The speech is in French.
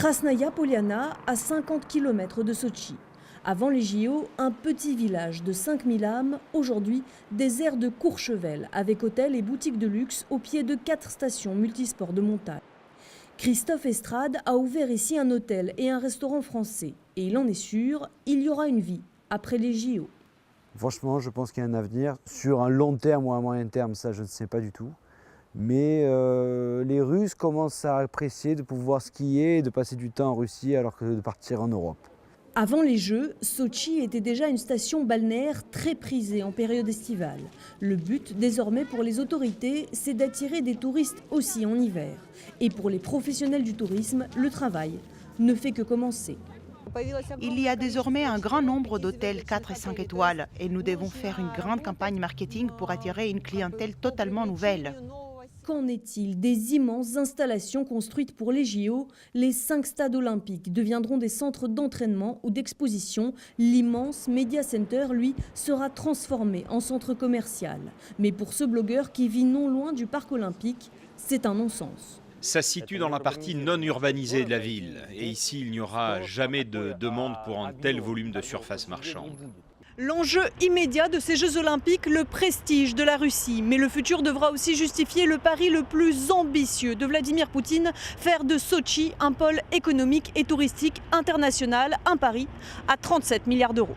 Krasnaya Poliana, à 50 km de Sotchi. Avant les JO, un petit village de 5000 âmes, aujourd'hui des aires de Courchevel, avec hôtels et boutiques de luxe au pied de 4 stations multisports de montagne. Christophe Estrade a ouvert ici un hôtel et un restaurant français. Et il en est sûr, il y aura une vie après les JO. Franchement, je pense qu'il y a un avenir. Sur un long terme ou un moyen terme, ça je ne sais pas du tout. Mais les Russes commencent à apprécier de pouvoir skier et de passer du temps en Russie alors que de partir en Europe. Avant les Jeux, Sotchi était déjà une station balnéaire très prisée en période estivale. Le but désormais pour les autorités, c'est d'attirer des touristes aussi en hiver. Et pour les professionnels du tourisme, le travail ne fait que commencer. Il y a désormais un grand nombre d'hôtels 4 et 5 étoiles et nous devons faire une grande campagne marketing pour attirer une clientèle totalement nouvelle. Qu'en est-il des immenses installations construites pour les JO? Les 5 stades olympiques deviendront des centres d'entraînement ou d'exposition. L'immense Media Center, lui, sera transformé en centre commercial. Mais pour ce blogueur qui vit non loin du parc olympique, c'est un non-sens. Ça se situe dans la partie non urbanisée de la ville. Et ici, il n'y aura jamais de demande pour un tel volume de surface marchande. L'enjeu immédiat de ces Jeux Olympiques, le prestige de la Russie. Mais le futur devra aussi justifier le pari le plus ambitieux de Vladimir Poutine, faire de Sotchi un pôle économique et touristique international, un pari à 37 milliards d'euros.